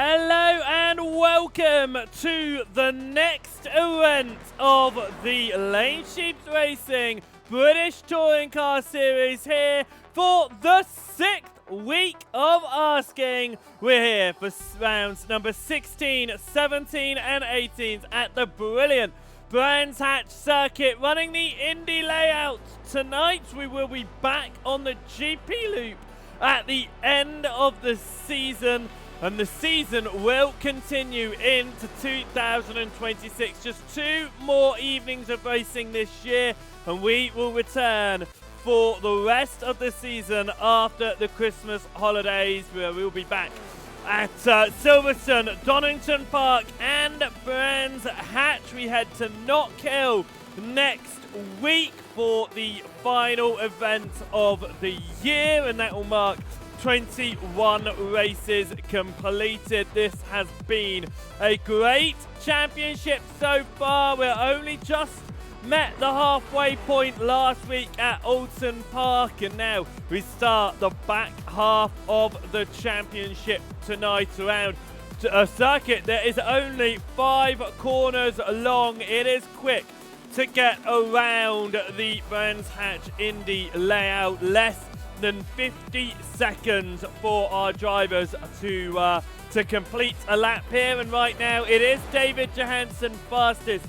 Hello and welcome to the next event of the Lane Sheeps Racing British Touring Car Series here for the 6th week of asking. We're here for rounds number 16, 17 and 18 at the brilliant Brands Hatch circuit running the Indy layout. Tonight we will be back on the GP loop at the end of the season. And the season will continue into 2026. Just 2 more evenings of racing this year, and we will return for the rest of the season after the Christmas holidays, where we'll be back at Silverstone, Donington Park, and Brands Hatch. We head to Not Kill next week for the final event of the year, and that will mark 21 races completed. This has been a great championship so far. We're only just met the halfway point last week at Alton Park, and now we start the back half of the championship tonight around a circuit that is only 5 corners long. It is quick to get around the Brands Hatch Indy layout. Less than 50 seconds for our drivers to complete a lap here, and right now it is David Johansson fastest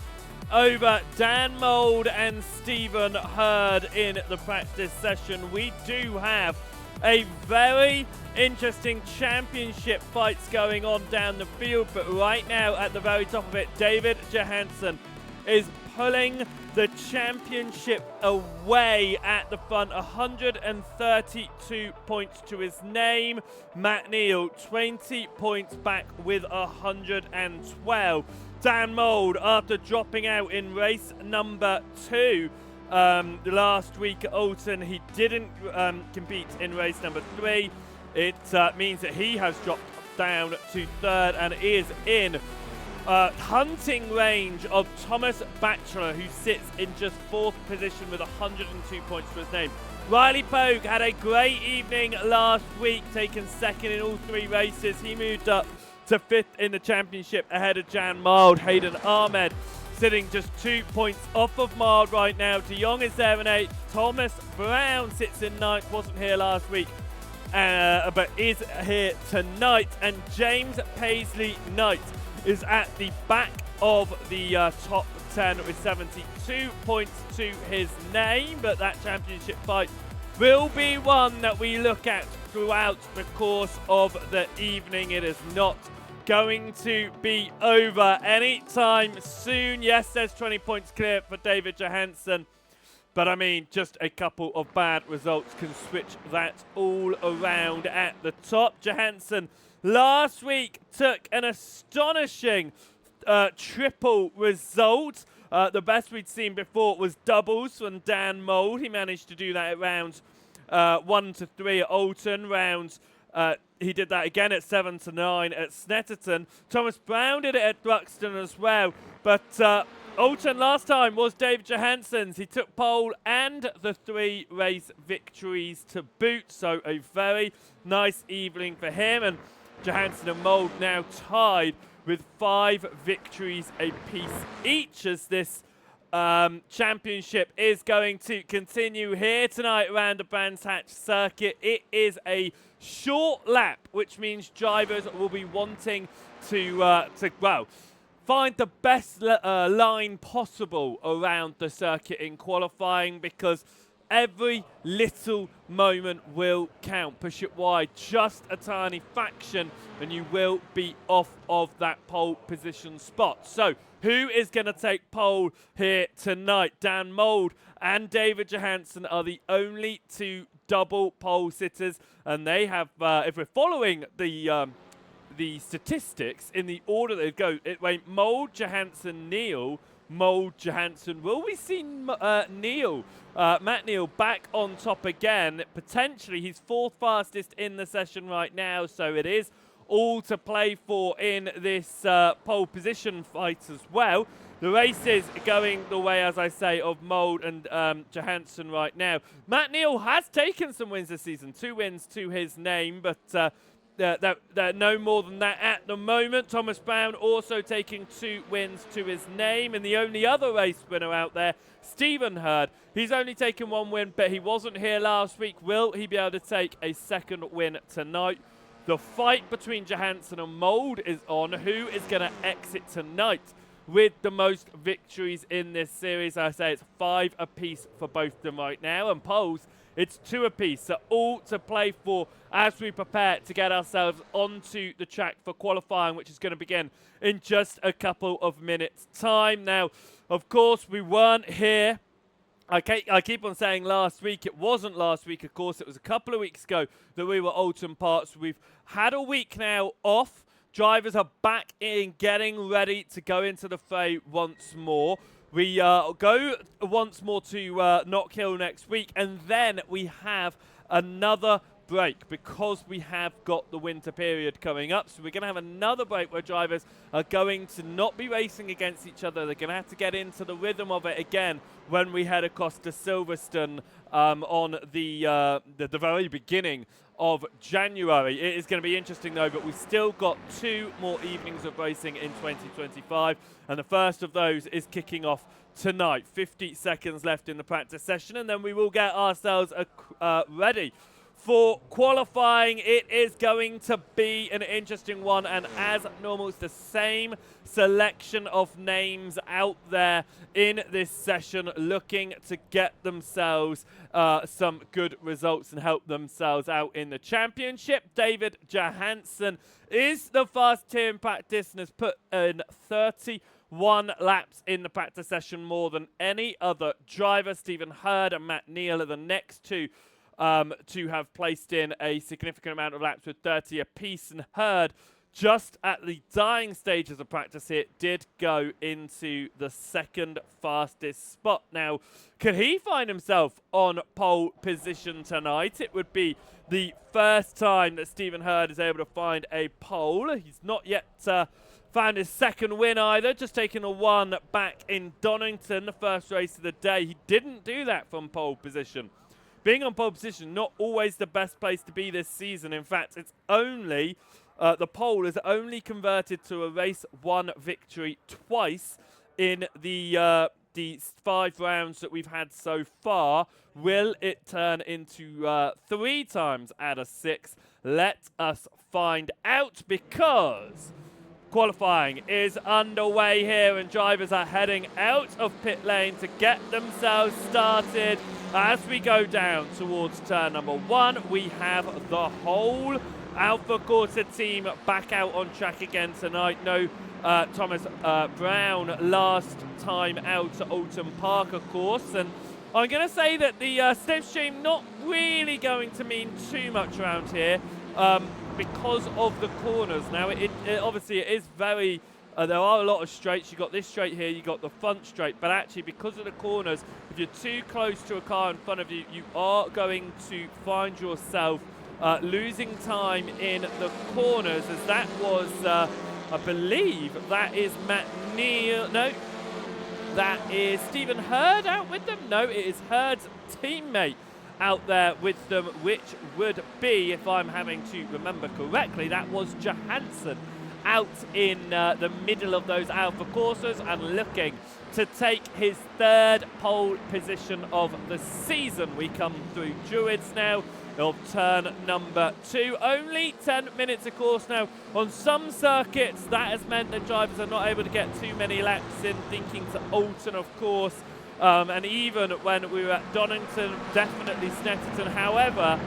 over Dan Mould and Stephen Hurd in the practice session. We do have a very interesting championship fights going on down the field, but right now at the very top of it, David Johansson is pulling the championship away at the front. 132 points to his name. Matt Neal 20 points back with 112. Dan Mould, after dropping out in race number 2 last week at Alton, he didn't compete in race number 3. It means that he has dropped down to 3rd and is in hunting range of Thomas Batchelor, who sits in just 4th position with 102 points to his name. Riley Pogue had a great evening last week, taking 2nd in all 3 races. He moved up to 5th in the championship ahead of Jan Mild. Hayden Ahmed sitting just 2 points off of Mild right now. De Jong is there in 8th. Thomas Brown sits in 9th, wasn't here last week, but is here tonight. And James Paisley Knight is at the back of the top 10 with 72 points to his name, but that championship fight will be one that we look at throughout the course of the evening. It is not going to be over anytime soon. Yes, there's 20 points clear for David Johansson, but I mean, just a couple of bad results can switch that all around at the top. Johansson last week took an astonishing triple result. The best we'd seen before was doubles from Dan Mould. He managed to do that at rounds 1 to 3 at Alton. Rounds he did that again at 7 to 9 at Snetterton. Thomas Brown did it at Thruxton as well. But Alton last time was David Johansson's. He took pole and the 3 race victories to boot. So a very nice evening for him. And Johansson and Mould now tied with 5 victories apiece each, as this championship is going to continue here tonight around the Brands Hatch circuit. It is a short lap, which means drivers will be wanting to find the best line possible around the circuit in qualifying, because every little moment will count. Push it wide just a tiny fraction and you will be off of that pole position spot. So who is going to take pole here tonight? Dan Mould and David Johansson are the only 2 double pole sitters, and they have, if we're following the statistics in the order they go, it went Mould, Johansson, Neal, Mould, Johansson. Will we see Matt Neal back on top again? Potentially, he's 4th fastest in the session right now, so it is all to play for in this pole position fight as well. The race is going the way, as I say, of Mould and Johansson right now. Matt Neal has taken some wins this season, 2 wins to his name, but they're no more than that at the moment. Thomas Brown also taking 2 wins to his name. And the only other race winner out there, Stephen Hurd, he's only taken 1 win, but he wasn't here last week. Will he be able to take a 2nd win tonight? The fight between Johansson and Mould is on. Who is going to exit tonight with the most victories in this series? I say it's 5 apiece for both of them right now. And poles, it's 2 apiece. So all to play for as we prepare to get ourselves onto the track for qualifying, which is going to begin in just a couple of minutes' time. Now, of course, we weren't here. I keep on saying last week. It wasn't last week, of course. It was a couple of weeks ago that we were Alton Parks. We've had a week now off. Drivers are back in, getting ready to go into the fray once more. We go once more to Knock Hill next week, and then we have another break because we have got the winter period coming up. So we're going to have another break where drivers are going to not be racing against each other. They're going to have to get into the rhythm of it again when we head across to Silverstone on the very beginning of January. It is going to be interesting though, but we've still got 2 more evenings of racing in 2025, and the first of those is kicking off tonight. 50 seconds left in the practice session, and then we will get ourselves ready for qualifying. It is going to be an interesting one, and as normal, it's the same selection of names out there in this session looking to get themselves some good results and help themselves out in the championship. David Johansson is the fastest here in practice and has put in 31 laps in the practice session, more than any other driver. Stephen Hurd and Matt Neal are the next 2 to have placed in a significant amount of laps with 30 apiece. And Hurd, just at the dying stages of practice here, did go into the 2nd fastest spot. Now, could he find himself on pole position tonight? It would be the first time that Stephen Hurd is able to find a pole. He's not yet found his 2nd win either, just taking a 1 back in Donington, the first race of the day. He didn't do that from pole position. Being on pole position, not always the best place to be this season. In fact, it's only, the pole is only converted to a race 1 victory twice in the 5 rounds that we've had so far. Will it turn into 3 times out of 6? Let us find out, because qualifying is underway here and drivers are heading out of pit lane to get themselves started. As we go down towards turn number 1, we have the whole Alpha Quarter team back out on track again tonight. No Thomas Brown last time out at Alton Park, of course. And I'm going to say that the slipstream not really going to mean too much around here because of the corners. Now, obviously it is very... there are a lot of straights. You've got this straight here, you've got the front straight, but actually because of the corners, if you're too close to a car in front of you, you are going to find yourself losing time in the corners, as that was, I believe, that is Matt Neal. No, that is Stephen Hurd out with them. No, it is Hurd's teammate out there with them, which would be, if I'm having to remember correctly, that was Johansson out in the middle of those Alpha Corsas and looking to take his 3rd pole position of the season. We come through Druids now of turn number 2. Only 10 minutes of course now. On some circuits that has meant that drivers are not able to get too many laps in, thinking to Alton of course, and even when we were at Donington, definitely Snetterton. However,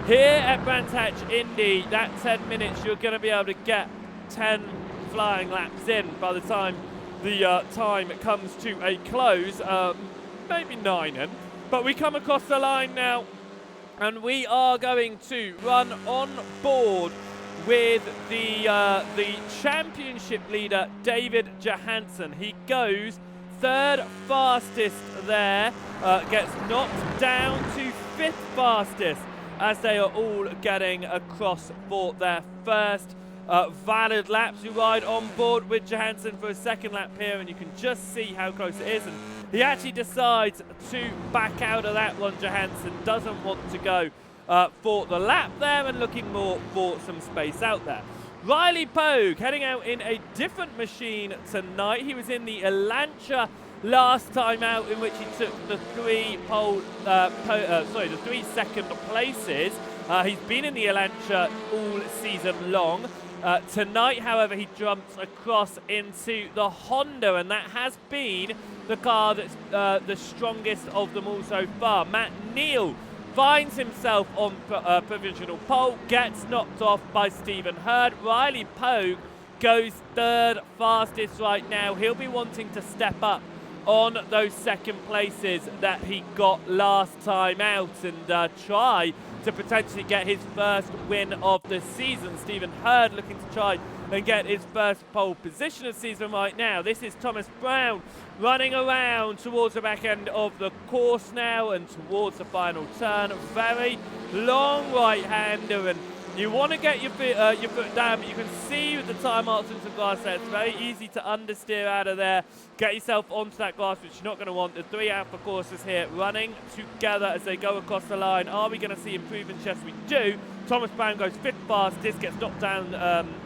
here at Brands Hatch Indy, that 10 minutes you're going to be able to get 10 flying laps in by the time the time comes to a close, maybe 9 in. But we come across the line now, and we are going to run on board with the championship leader, David Johansson. He goes 3rd fastest there, gets knocked down to 5th fastest as they are all getting across for their first valid laps. You ride on board with Johansson for a 2nd lap here, and you can just see how close it is. And he actually decides to back out of that one. Johansson doesn't want to go for the lap there and looking more for some space out there. Riley Pogue heading out in a different machine tonight. He was in the Elantra last time out, in which he took the three second places. He's been in the Elantra all season long. Tonight, however, he jumps across into the Honda, and that has been the car that's the strongest of them all so far. Matt Neal finds himself on provisional pole, gets knocked off by Stephen Hurd. Riley Pogue goes third fastest right now. He'll be wanting to step up on those second places that he got last time out and try to potentially get his first win of the season. Stephen Hurd looking to try and get his first pole position of the season right now. This is Thomas Brown running around towards the back end of the course now and towards the final turn. Very long right-hander, and you want to get your foot down, but you can see with the time marks into the grass there, it's very easy to understeer out of there, get yourself onto that grass, which you're not going to want. The three Alpha courses here running together as they go across the line. Are we going to see improvements? Yes, we do. Thomas Brown goes fifth fastest, gets knocked down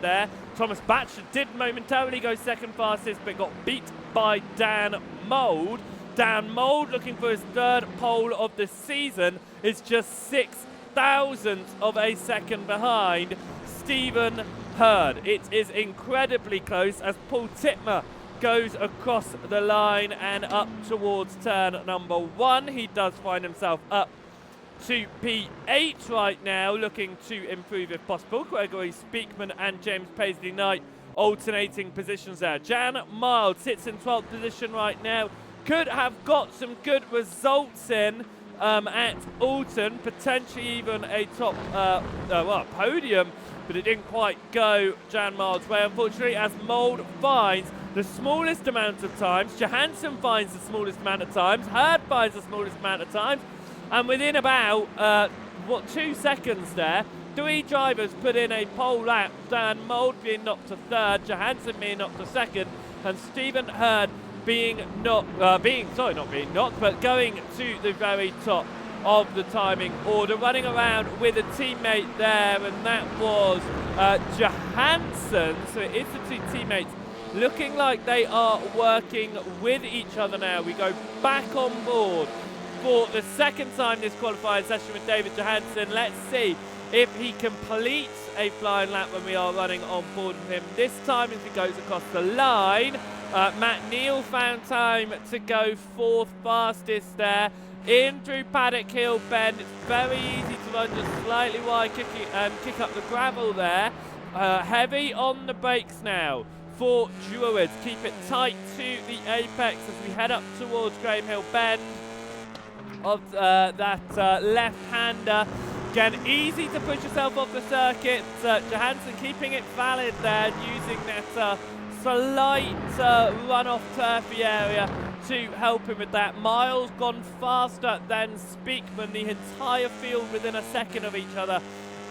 there. Thomas Batchelor did momentarily go second fastest, but got beat by Dan Mould. Dan Mould, looking for his third pole of the season, is just 6 thousandths of a second behind Stephen Hurd. It is incredibly close as Paul Titmer goes across the line and up towards turn number 1. He does find himself up to P8 right now, looking to improve if possible. Gregory Speakman and James Paisley Knight alternating positions there. Jan Mild sits in 12th position right now. Could have got some good results in at Alton, potentially even a top podium, but it didn't quite go Jan Mild's way, unfortunately, as Mould finds the smallest amount of times, Johansson finds the smallest amount of times, Hurd finds the smallest amount of times, and within about 2 seconds there, 3 drivers put in a pole lap. Dan Mould being knocked to third, Johansson being knocked to second, and Stephen Hurd going to the very top of the timing order, running around with a teammate there, and that was Johansson. So it is the two teammates looking like they are working with each other now. We go back on board for the second time this qualifying session with David Johansson. Let's see if he completes a flying lap when we are running on board with him this time as he goes across the line. Matt Neal found time to go 4th fastest there. In through Paddock Hill Bend. It's very easy to run just slightly wide and kick up the gravel there. Heavy on the brakes now for Druids. Keep it tight to the apex as we head up towards Graham Hill Bend of that left-hander. Again, easy to push yourself off the circuit. Johansson keeping it valid there, using that slight run-off turfy area to help him with that. Miles gone faster than Speakman, the entire field within a second of each other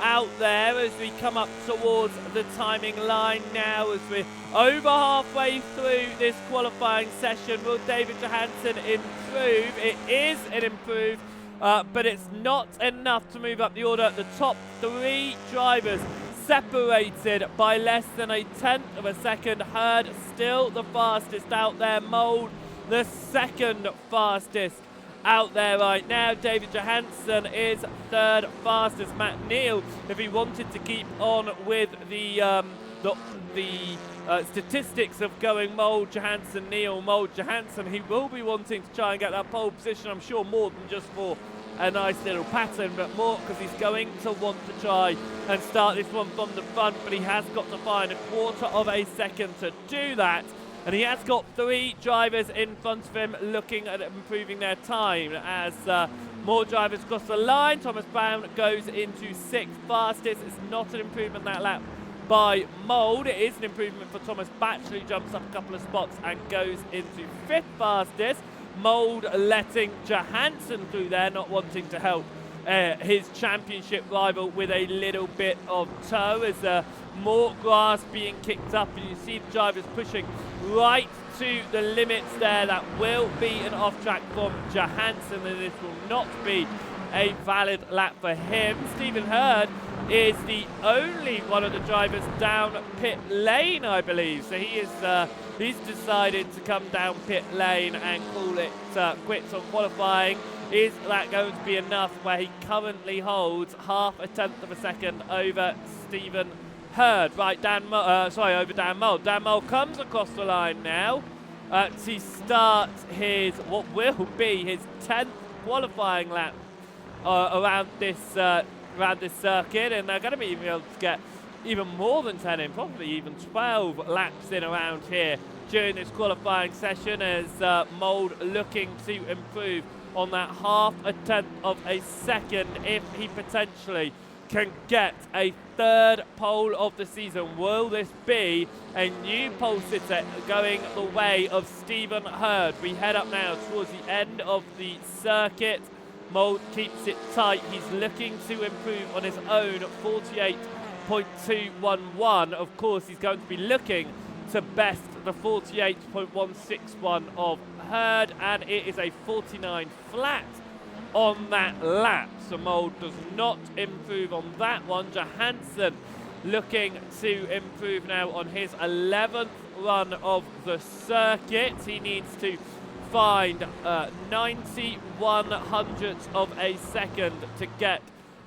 out there as we come up towards the timing line now as we're over halfway through this qualifying session. Will David Johansson improve? It is an improve, but it's not enough to move up the order. The top 3 drivers separated by less than a 1/10 of a second. Hurd still the fastest out there. Mould the second fastest out there right now. David Johansson is 3rd fastest. Matt Neal, if he wanted to keep on with the statistics of going Mould, Johansson, Neal, Mould, Johansson, he will be wanting to try and get that pole position, I'm sure, more than just for a nice little pattern, but more because he's going to want to try and start this one from the front, but he has got to find 1/4 of a second to do that. And he has got 3 drivers in front of him looking at improving their time as more drivers cross the line. Thomas Brown goes into 6th fastest. It's not an improvement that lap by Mould. It is an improvement for Thomas Batchelor, who jumps up a couple of spots and goes into 5th fastest. Mould letting Johansson through there, not wanting to help his championship rival with a little bit of tow as more grass being kicked up, and you see the drivers pushing right to the limits there. That will be an off-track from Johansson, and this will not be a valid lap for him. Stephen Hurd is the only one of the drivers down pit lane, I believe. So he's decided to come down pit lane and call it quits on qualifying. Is that going to be enough where he currently holds half a tenth of a second over Stephen Hurd? Right, over Dan Mould. Dan Mould comes across the line now to start what will be his 10th qualifying lap around this circuit, and they're going to be able to get even more than 10 in, probably even 12 laps in around here during this qualifying session, as Mould looking to improve on that half a tenth of a second if he potentially can get a third pole of the season. Will this be a new pole sitter going the way of Stephen Hurd? We head up now towards the end of the circuit. Mould keeps it tight. He's looking to improve on his own 48.211. Of course, he's going to be looking to best the 48.161 of Hurd, and it is a 49 flat on that lap. So Mould does not improve on that one. Johansson looking to improve now on his 11th run of the circuit. He needs to find 91 hundredths of a second to get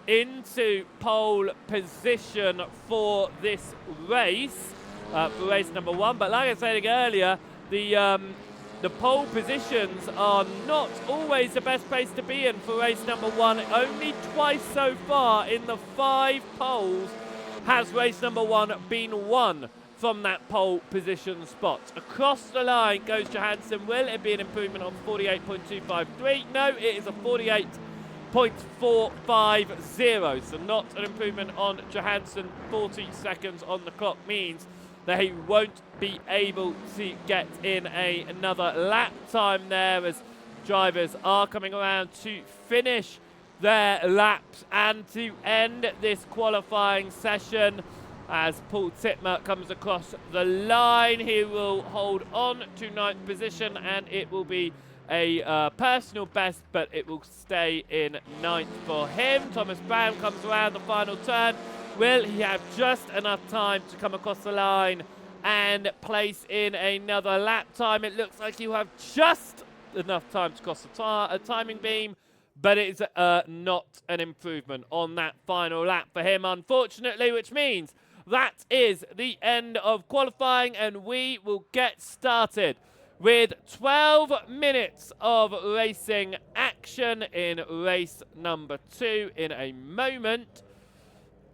into pole position for this race, for race number 1. But like I said earlier, the pole positions are not always the best place to be in for race number 1. Only twice so far in the 5 poles has race number 1 been won from that pole position spot. Across the line goes Johansson. Will it be an improvement on 48.253? No, it is a 48.450. So not an improvement on Johansson. 40 seconds on the clock means that he won't be able to get in another lap time there, as drivers are coming around to finish their laps and to end this qualifying session. As Paul Titmer comes across the line, he will hold on to 9th position, and it will be a personal best, but it will stay in 9th for him. Thomas Brown comes around the final turn. Will he have just enough time to come across the line and place in another lap time? It looks like he'll have just enough time to cross the timing beam, but it's not an improvement on that final lap for him, unfortunately, which means that is the end of qualifying, and we will get started with 12 minutes of racing action in race number 2 in a moment,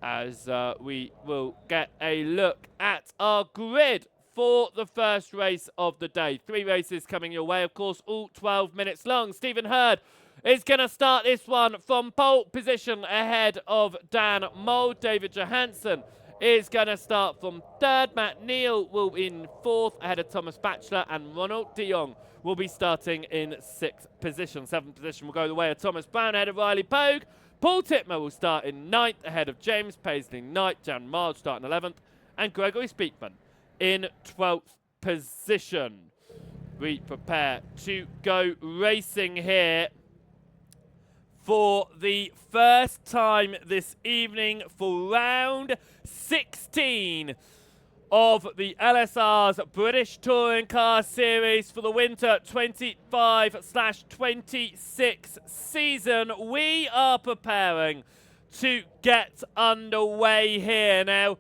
as we will get a look at our grid for the first race of the day. 3 races coming your way, of course, all 12 minutes long. Stephen Hurd is going to start this one from pole position ahead of Dan Mould. David Johansson is going to start from 3rd. Matt Neal will be in 4th ahead of Thomas Batchelor, and Ronald de Jong will be starting in 6th position. 7th position will go the way of Thomas Brown ahead of Riley Pogue. Paul Titmer will start in 9th ahead of James Paisley Knight. Jan Marge starting 11th, and Gregory Speakman in 12th position. We prepare to go racing here for the first time this evening for round 16 of the LSR's British Touring Car Series for the winter 25/26 season. We are preparing to get underway here. Now,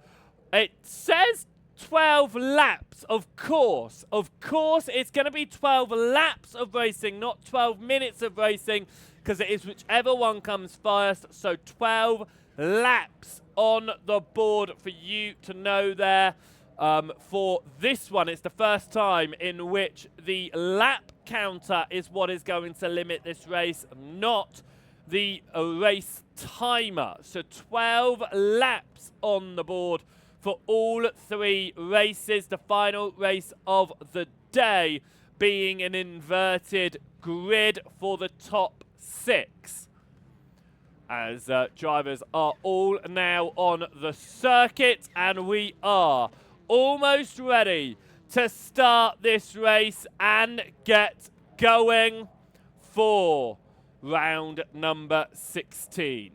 it says 12 laps, of course. Of course, it's going to be 12 laps of racing, not 12 minutes of racing, because it is whichever one comes first. So 12 laps on the board for you to know there. For this one, it's the first time in which the lap counter is what is going to limit this race, not the race timer. So 12 laps on the board for all 3 races. The final race of the day being an inverted grid for the top 6. As drivers are all now on the circuit, and we are almost ready to start this race and get going for round number 16.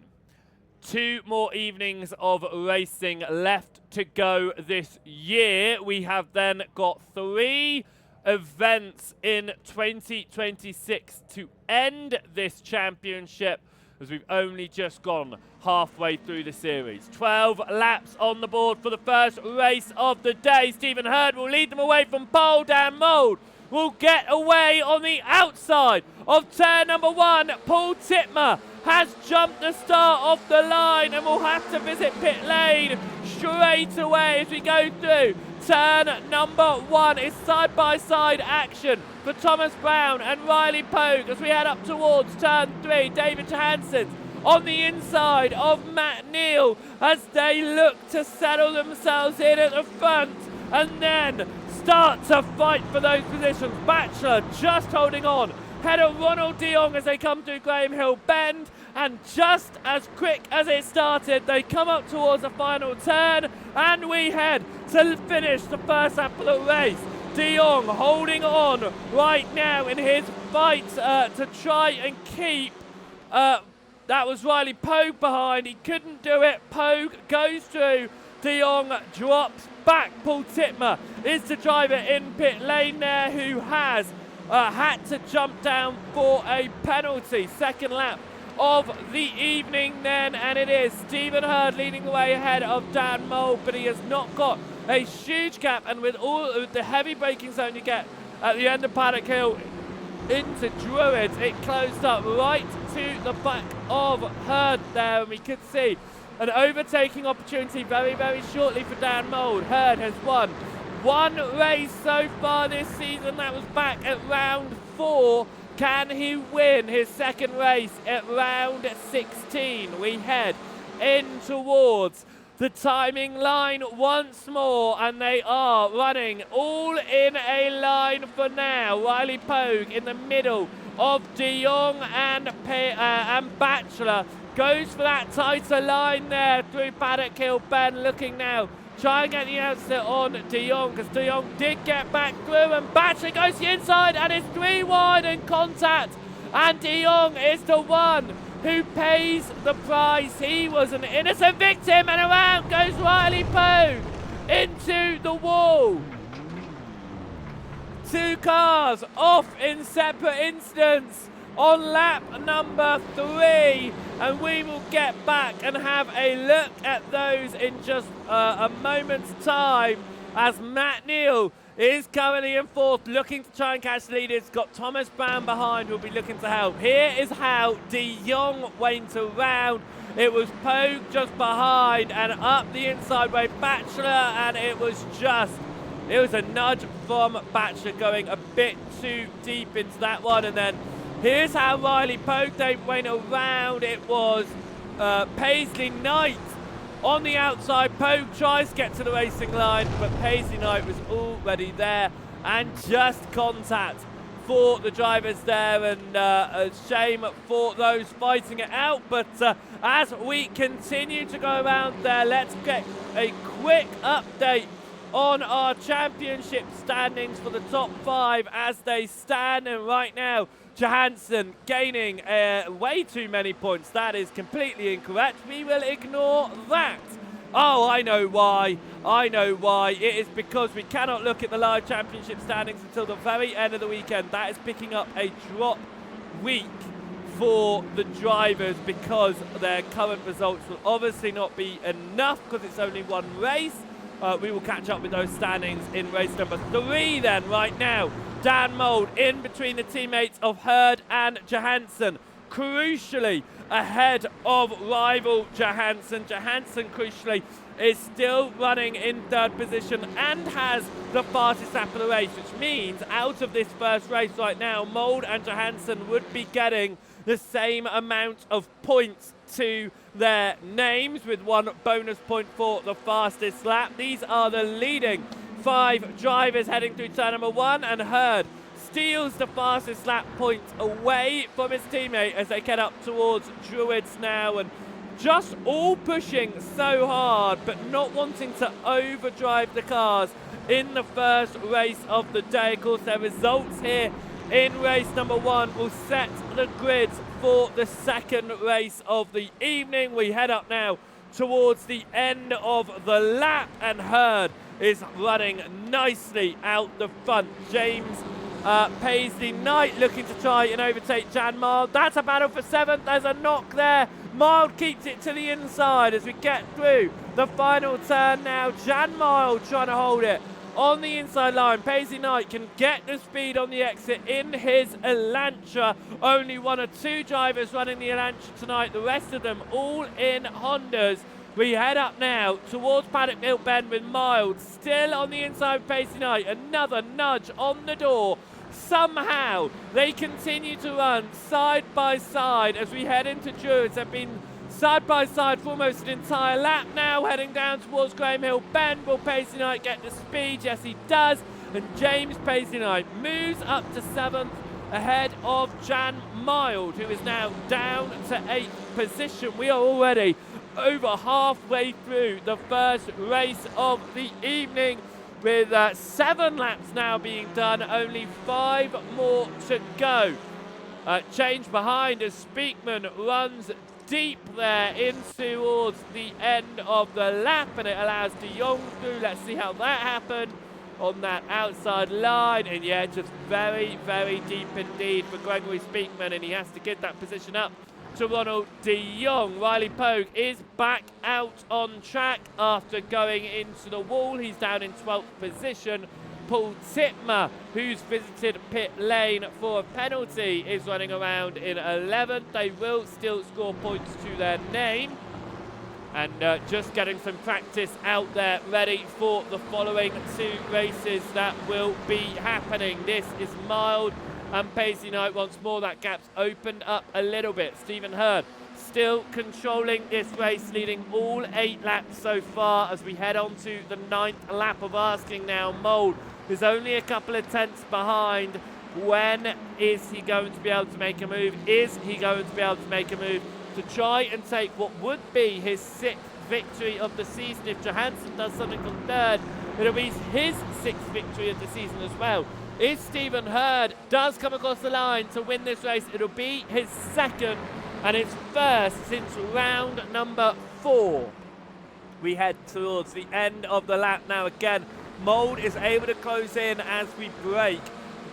2 more evenings of racing left to go this year. We have then got 3 events in 2026 to end this championship, as we've only just gone halfway through the series. 12 laps on the board for the first race of the day. Stephen Hurd will lead them away from pole. Dan Mould will get away on the outside of turn number 1. Paul Titmer has jumped the start off the line and will have to visit pit lane straight away as we go through. Turn number 1 is side-by-side action for Thomas Brown and Riley Pogue as we head up towards turn 3. David Johansen on the inside of Matt Neal as they look to settle themselves in at the front and then start to fight for those positions. Batchelor just holding on. Head of Ronald de Jong as they come through Graham Hill Bend, and just as quick as it started, they come up towards the final turn, and we head to finish the first lap of the race. De Jong holding on right now in his fight to try and keep. That was Riley Pogue behind. He couldn't do it. Pogue goes through. De Jong drops back. Paul Titmer is the driver in pit lane there who has had to jump down for a penalty. Second lap of the evening then, and it is Stephen Hurd leading the way ahead of Dan Mould, but he has not got a huge gap, and with all of the heavy braking zone you get at the end of Paddock Hill into Druids, it closed up right to the back of Hurd there, and we could see an overtaking opportunity very, very shortly for Dan Mould. Hurd has won 1 race so far this season. That was back at round 4. Can he win his second race at round 16? We head in towards the timing line once more, and they are running all in a line for now. Riley Pogue in the middle of De Jong and Batchelor goes for that tighter line there through Paddock Hill Bend, looking now try and get the answer on De Jong, because De Jong did get back through, and Batchelor goes to the inside and it's 3 wide in contact, and De Jong is the one who pays the price. He was an innocent victim, and around goes Riley Pogue into the wall. 2 cars off in separate incidents on lap number 3, and we will get back and have a look at those in just a moment's time, as Matt Neal is currently in 4th, looking to try and catch the lead. It's got Thomas Brown behind who will be looking to help. Here is how De Jong went around. It was Pogue just behind, and up the inside way Batchelor, and it was a nudge from Batchelor going a bit too deep into that one. And then here's how Riley Pogue went around. It was Paisley Knight on the outside. Pogue tries to get to the racing line, but Paisley Knight was already there, and just contact for the drivers there, and a shame for those fighting it out. But as we continue to go around there, let's get a quick update on our championship standings for the top 5 as they stand. And right now, Johansen gaining way too many points. That is completely incorrect. We will ignore that. Oh, I know why. It is because we cannot look at the live championship standings until the very end of the weekend. That is picking up a drop week for the drivers, because their current results will obviously not be enough, because it's only 1 race. We will catch up with those standings in race number 3 then. Right now, Dan Mould in between the teammates of Hurd and Johansen, crucially ahead of rival Johansen. Johansen, crucially, is still running in 3rd position and has the fastest lap of the race, which means out of this first race right now, Mould and Johansen would be getting the same amount of points to their names, with 1 bonus point for the fastest lap. These are the leading 5 drivers heading through turn number 1, and Hurd steals the fastest lap point away from his teammate as they get up towards Druids now, and just all pushing so hard but not wanting to overdrive the cars in the first race of the day. Of course, their results here in race number 1 will set the grids for the second race of the evening. We head up now towards the end of the lap, and Hurd is running nicely out the front. James Paisley Knight looking to try and overtake Jan Mild. That's a battle for 7th. There's a knock there. Mild keeps it to the inside as we get through the final turn now. Jan Mild trying to hold it on the inside line. Paisley Knight can get the speed on the exit in his Elantra. Only 1 or 2 drivers running the Elantra tonight. The rest of them all in Hondas. We head up now towards Paddock Hill Bend with Mild still on the inside of Paisley Knight. Another nudge on the door. Somehow they continue to run side by side as we head into Druids. They've been side by side for almost an entire lap now, heading down towards Graham Hill Bend. Will Paisley Knight get the speed? Yes, he does. And James Paisley Knight moves up to 7th ahead of Jan Mild, who is now down to 8th position. We are already over halfway through the first race of the evening, with 7 laps now being done, only 5 more to go. Change behind as Speakman runs deep there in towards the end of the lap, and it allows De Jong through. Let's see how that happened on that outside line, and yeah, just very, very deep indeed for Gregory Speakman, and he has to get that position up to Ronald De Jong. Riley Pogue is back out on track after going into the wall. He's down in 12th position. Paul Titmer, who's visited pit lane for a penalty, is running around in 11th. They will still score points to their name. And just getting some practice out there, ready for the following 2 races that will be happening. This is Mild and Paisley Knight once more. That gap's opened up a little bit. Stephen Hurd still controlling this race, leading all 8 laps so far as we head on to the 9th lap of asking now. Mould is only a couple of tenths behind. When is he going to be able to make a move? Is he going to be able to make a move to try and take what would be his 6th victory of the season? If Johansson does something from 3rd, it'll be his 6th victory of the season as well. If Stephen Hurd does come across the line to win this race, it'll be his 2nd and his 1st since round number 4. We head towards the end of the lap now again. Mould is able to close in as we brake.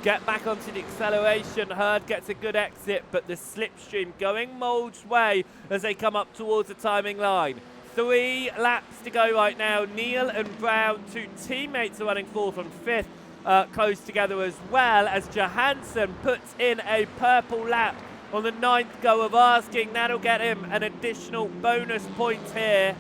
Get back onto the acceleration. Hurd gets a good exit, but the slipstream going Mould's way as they come up towards the timing line. 3 laps to go right now. Neil and Brown, 2 teammates, are running 4th and 5th, close together as well, as Johansson puts in a purple lap on the 9th go of asking. That'll get him an additional bonus point here.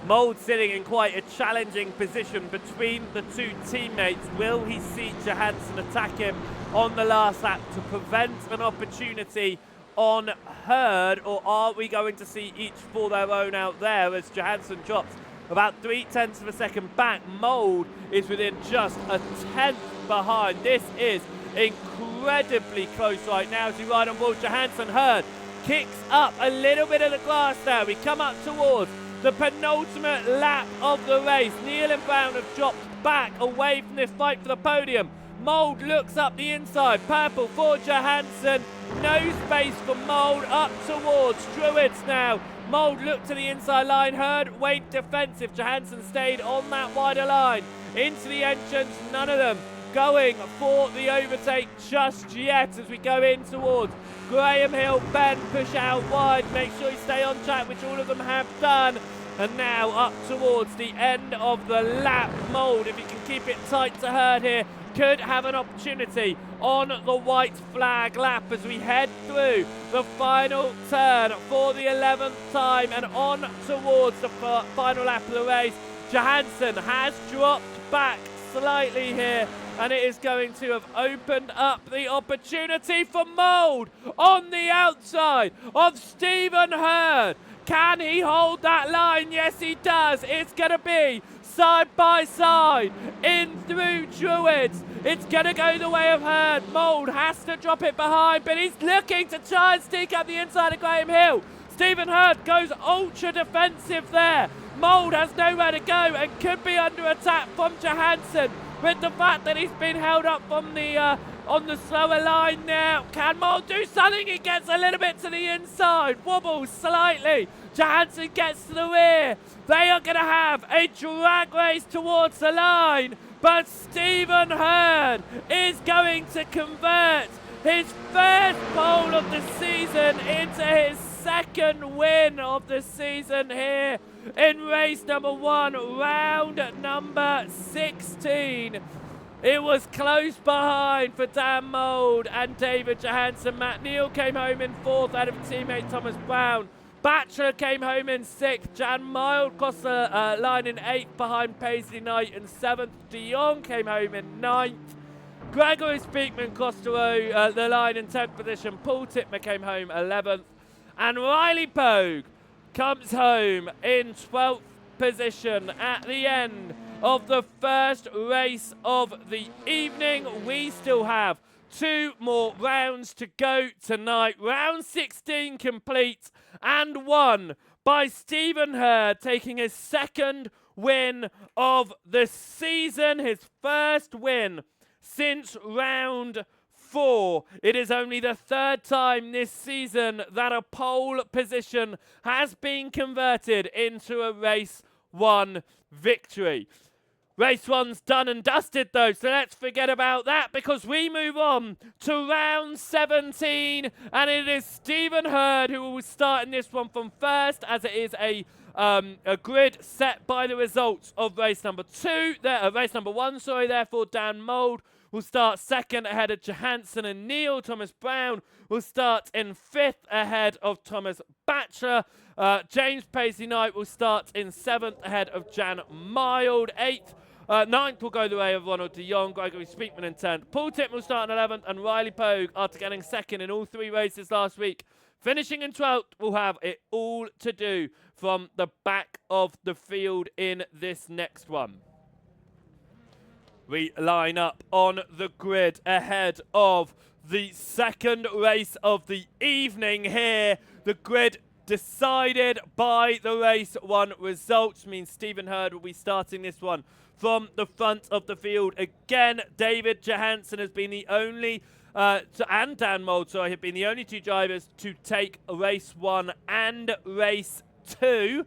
Mould sitting in quite a challenging position between the 2 teammates. Will he see Johansson attack him on the last lap to prevent an opportunity on Hurd, or are we going to see each for their own out there as Johansson drops about 0.3 of a second back? Mould is within just a 10th behind. This is incredibly close right now as we ride on board Johansson. Hurd kicks up a little bit of the glass there. We come up towards the penultimate lap of the race. Neil and Brown have dropped back away from this fight for the podium. Mould looks up the inside. Purple for Johansson. No space for Mould up towards Druids now. Mould looked to the inside line. Hurd went defensive. Johansson stayed on that wider line. Into the entrance, none of them going for the overtake just yet as we go in towards Graham Hill Bend. Push out wide, make sure you stay on track, which all of them have done. And now up towards the end of the lap. Mould, if he can keep it tight to Hurd here, could have an opportunity on the white flag lap as we head through the final turn for the 11th time and on towards the final lap of the race. Johansson has dropped back slightly here, and it is going to have opened up the opportunity for Mould on the outside of Stephen Hurd. Can he hold that line? Yes, he does. It's going to be side by side in through Druids. It's going to go the way of Hurd. Mould has to drop it behind, but he's looking to try and sneak up the inside of Graham Hill. Stephen Hurd goes ultra defensive there. Mould has nowhere to go and could be under attack from Johansson, with the fact that he's been held up from the on the slower line now. Can Mold do something? It gets a little bit to the inside. Wobbles slightly. Johansson gets to the rear. They are going to have a drag race towards the line. But Stephen Hurd is going to convert his first pole of the season into his second win of the season here in race number 1, round number 16. It was close behind for Dan Mould and David Johansson. Matt Neal came home in 4th out of teammate Thomas Brown. Batchelor came home in 6th. Jan Mild crossed the line in 8th behind Paisley Knight in 7th. De Jong came home in 9th. Gregory Speakman crossed the line in 10th position. Paul Titmer came home 11th. And Riley Pogue comes home in 12th position at the end of the first race of the evening. We still have 2 more rounds to go tonight. Round 16 complete and won by Stephen Hurd, taking his second win of the season, his first win since round 4. It is only the 3rd time this season that a pole position has been converted into a race 1 victory. Race 1's done and dusted though, so let's forget about that because we move on to round 17 and it is Stephen Hurd who will start in this one from first, as it is a grid set by the results of race number 1, therefore Dan Mould will start second ahead of Johansson and Neal. Thomas Brown will start in 5th ahead of Thomas Batchelor. James Paisley Knight will start in 7th ahead of Jan Mild. 9th will go the way of Ronald de Jong, Gregory Speakman in 10th. Paul Titman will start in 11th, and Riley Pogue, after getting second in all 3 races last week, finishing in 12th, will have it all to do from the back of the field in this next one. We line up on the grid ahead of the second race of the evening here. The grid decided by the race 1 results means Stephen Hurd will be starting this one from the front of the field. Again, David Johansson has been the only, and Dan Mould, have been the only 2 drivers to take race 1 and race 2.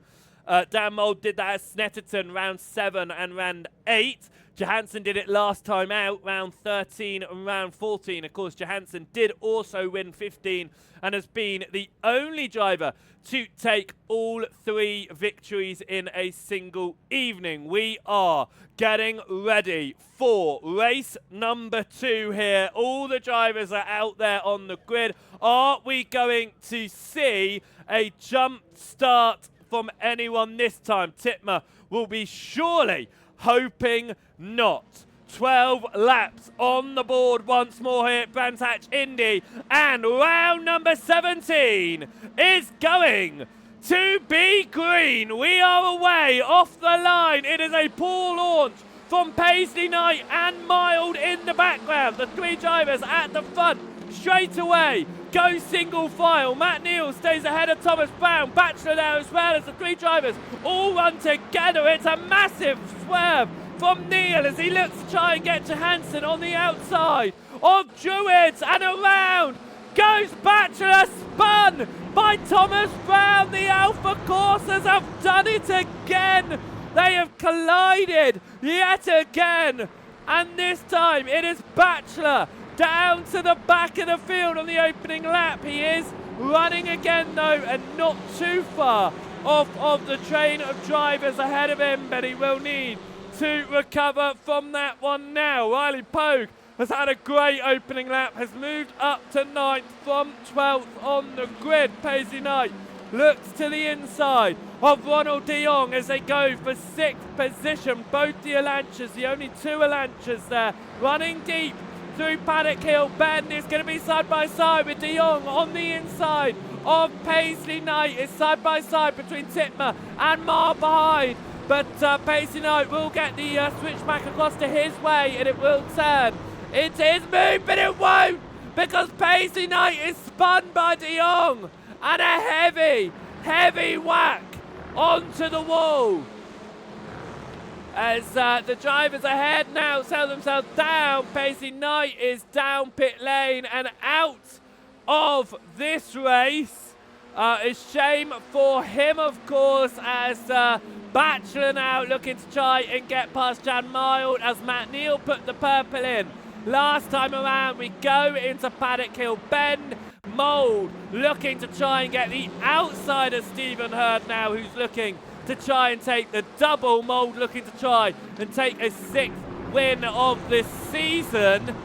Dan Mould did that at Snetterton round 7 and round 8. Johansson did it last time out, round 13 and round 14. Of course, Johansson did also win 15 and has been the only driver to take all 3 victories in a single evening. We are getting ready for race number 2 here. All the drivers are out there on the grid. Are we going to see a jump start from anyone this time? Titmer will be surely hoping not. 12 laps on the board once more here at Brands Hatch Indy, and round number 17 is going to be green. We are away off the line. It is a poor launch from Paisley Knight and Mild in the background. The 3 drivers at the front straight away go single file. Matt Neal stays ahead of Thomas Brown. Batchelor there as well, as the 3 drivers all run together. It's a massive swerve from Neal as he looks to try and get Johansson on the outside of Druids, and around goes Batchelor, spun by Thomas Brown. The Alpha Coursers have done it again. They have collided yet again, and this time it is Batchelor down to the back of the field on the opening lap. He is running again though, and not too far off of the train of drivers ahead of him, but he will need to recover from that one now. Riley Pogue has had a great opening lap, has moved up to 9th from 12th on the grid. Paisley Knight looks to the inside of Ronald de Jong as they go for 6th position. Both the Alanchas, the only 2 Alanchas there, running deep through Paddock Hill Bend, is going to be side by side with de Jong on the inside of Paisley Knight. It's side by side between Titmer and Mar behind. But Paisley Knight will get the switch back across to his way, and it will turn into his move, but it won't, because Paisley Knight is spun by de Jong, and a heavy, heavy whack onto the wall. as the drivers ahead now settle themselves down. Pacey Knight is down pit lane and out of this race. A shame for him, of course, as Bachelor now looking to try and get past Jan Mild as Matt Neal put the purple in. Last time around, we go into Paddock Hill Bend. Mould looking to try and get the outside of Stephen Hurd now, who's looking to try and take the double. Mould looking to try and take a 6th win of this season.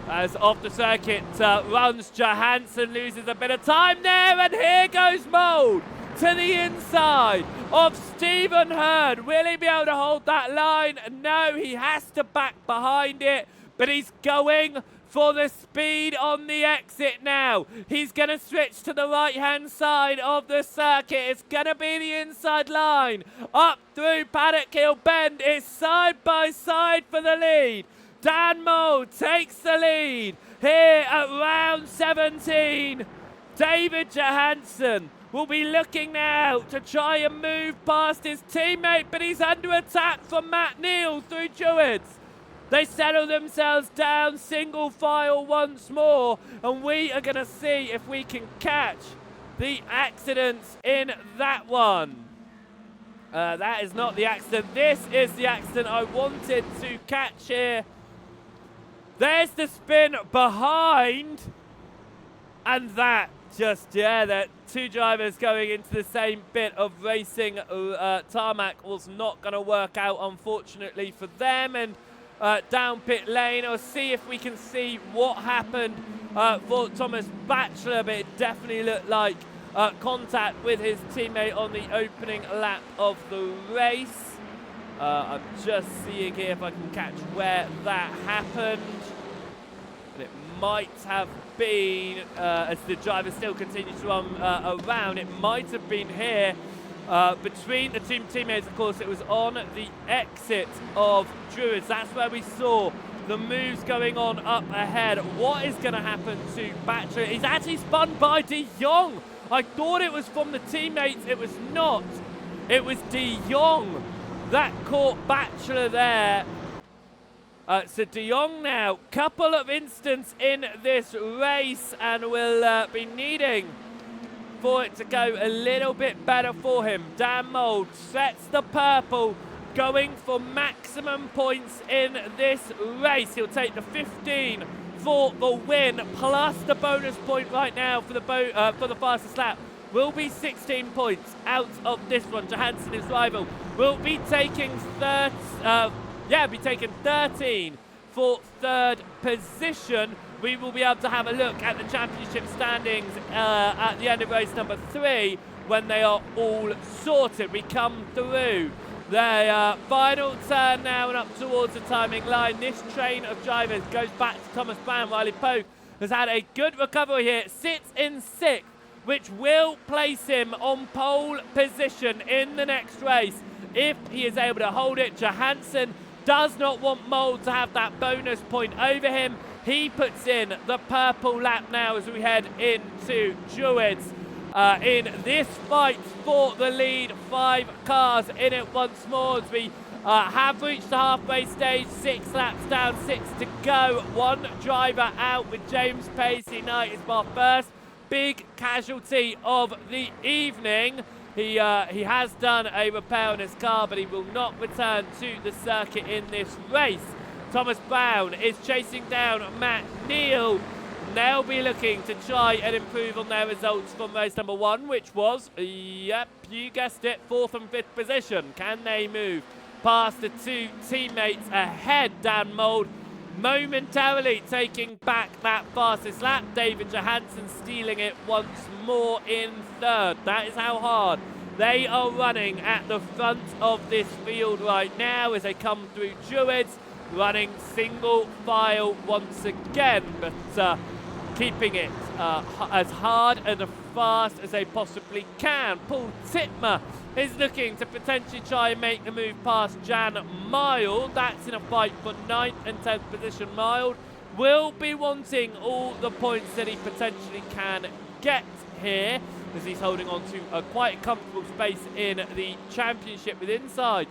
As off the circuit runs Johansson, loses a bit of time there, and here goes Mould to the inside of Stephen Hurd. Will he be able to hold that line? No, he has to back behind it, but he's going for the speed on the exit now. He's going to switch to the right-hand side of the circuit. It's going to be the inside line. Up through Paddock Hill Bend. It's side by side for the lead. Dan Mould takes the lead here at round 17. David Johansson will be looking now to try and move past his teammate, but he's under attack from Matt Neal through Druids. They settle themselves down single file once more, and we are going to see if we can catch the accidents in that one. That is not the accident. This is the accident I wanted to catch here. There's the spin behind, and that just, yeah, that two drivers going into the same bit of racing tarmac was not going to work out, unfortunately, for them. And down pit lane, I'll see if we can see what happened for Thomas Bachelor, but it definitely looked like contact with his teammate on the opening lap of the race. I'm just seeing here if I can catch where that happened. And it might have been, as the driver still continues to run around, it might have been here between the two teammates. Of course, it was on the exit of Druids. That's where we saw the moves going on up ahead. What is going to happen to Bachelor? He's actually spun by De Jong. I thought it was from the teammates. It was not. It was De Jong that caught Bachelor there. So De Jong now, couple of instants in this race, and will be needing for it to go a little bit better for him. Dan Mould sets the purple, going for maximum points in this race. He'll take the 15 for the win, plus the bonus point right now for the fastest lap. Will be 16 points out of this one. Johansson, his rival, will be taking 13 for third position. We will be able to have a look at the championship standings at the end of race number 3 when they are all sorted. We come through the final turn now and up towards the timing line. This train of drivers goes back to Thomas Brown. Riley Pogue has had a good recovery here, sits in 6th, which will place him on pole position in the next race if he is able to hold it. Johansson does not want Mould to have that bonus point over him. He puts in the purple lap now as we head into Druids. In this fight for the lead, 5 cars in it once more as we have reached the halfway stage. 6 laps down, 6 to go. 1 driver out with James Pacey Knight is our first big casualty of the evening. He has done a repair on his car, but he will not return to the circuit in this race. Thomas Brown is chasing down Matt Neal. They'll be looking to try and improve on their results from race number 1, which was, yep, you guessed it, 4th and 5th position. Can they move past the 2 teammates ahead? Dan Mould momentarily taking back that fastest lap. David Johansson stealing it once more in 3rd. That is how hard they are running at the front of this field right now as they come through Druids, running single file once again, but keeping it as hard and as fast as they possibly can. Paul Titmer is looking to potentially try and make the move past Jan Mild. That's in a fight for 9th and 10th position. Mild will be wanting all the points that he potentially can get here, as he's holding on to a quite comfortable space in the championship with inside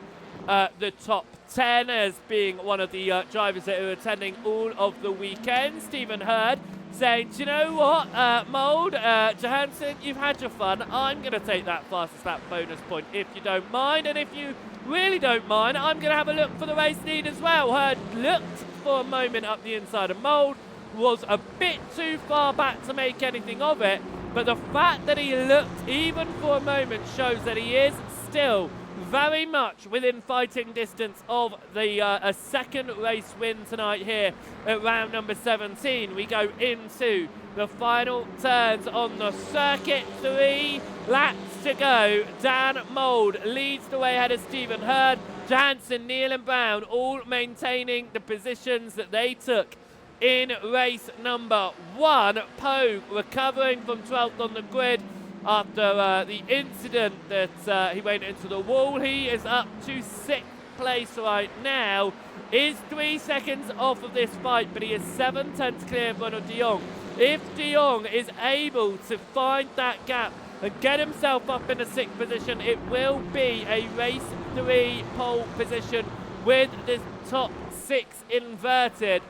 the top 10 as being one of the drivers that are attending all of the weekend. Stephen Hurd saying, do you know what, Mould, Johansson, you've had your fun. I'm going to take that fastest lap bonus point if you don't mind. And if you really don't mind, I'm going to have a look for the race lead as well. Hurd looked for a moment up the inside of Mould, was a bit too far back to make anything of it. But the fact that he looked even for a moment shows that he is still very much within fighting distance of the a second race win tonight here at round number 17. We go into the final turns on the circuit. 3 laps to go. Dan Mould leads the way ahead of Stephen Hurd. Johansson, Neil and Brown all maintaining the positions that they took in race number 1. Pogue recovering from 12th on the grid after the incident that he went into the wall. He is up to 6th place right now. Is 3 seconds off of this fight, but he is 7/10 clear of Ronald de Jong. If de Jong is able to find that gap and get himself up in a 6th position, it will be a race 3 pole position with this top 6 inverted.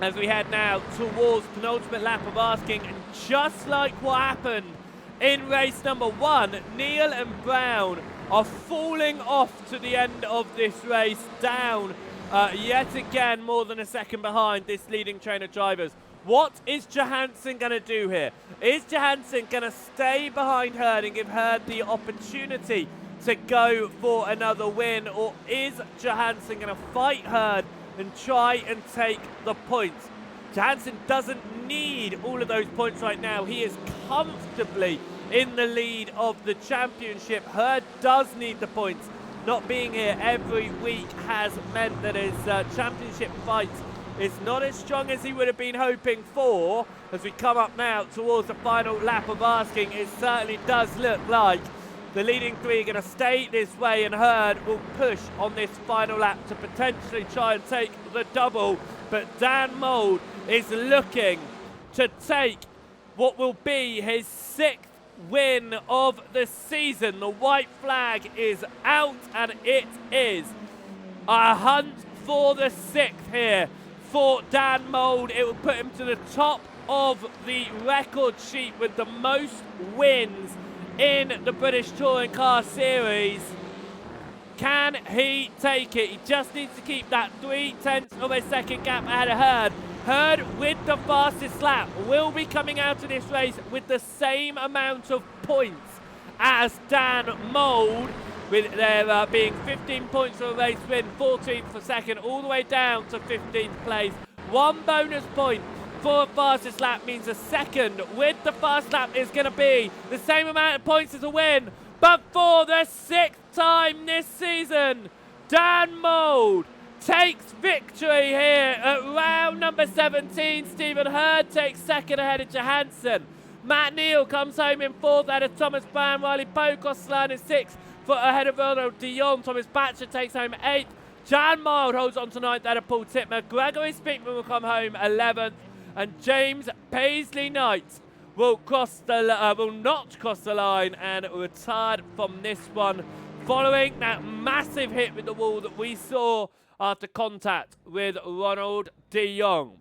As we head now towards penultimate lap of asking, and just like what happened in race number 1, Neil and Brown are falling off to the end of this race, down yet again more than a second behind this leading train of drivers. What is Johansson going to do here? Is Johansson going to stay behind Hurd and give Hurd the opportunity to go for another win, or is Johansson going to fight Hurd and try and take the points? Johansson doesn't need all of those points right now. He is comfortably in the lead of the championship. Hurd does need the points. Not being here every week has meant that his championship fight is not as strong as he would have been hoping for. As we come up now towards the final lap of asking, it certainly does look like the leading 3 are going to stay this way, and Hurd will push on this final lap to potentially try and take the double. But Dan Mould is looking to take what will be his 6th win of the season. The white flag is out, and it is a hunt for the 6th here for Dan Mould. It will put him to the top of the record sheet with the most wins in the British Touring Car Series. Can he take it? He just needs to keep that 0.3 of a second gap ahead of Hurd. Hurd with the fastest lap will be coming out of this race with the same amount of points as Dan Mould, with there being 15 points for a race win, 14th for second, all the way down to 15th place. 1 bonus point for fastest lap means a second with the fast lap is going to be the same amount of points as a win. But for the 6th time this season, Dan Mould takes victory here at round number 17. Stephen Hurd takes 2nd ahead of Johansson. Matt Neal comes home in 4th ahead of Thomas Brown. Riley Pogue crosses the line in 6th ahead of Ronald de Jong. Thomas Batcher takes home 8th. Jan Mild holds on to 9th ahead of Paul Titmer. Gregory Speakman will come home 11th. And James Paisley-Knight will not cross the line and retired from this one following that massive hit with the wall that we saw after contact with Ronald de Jong.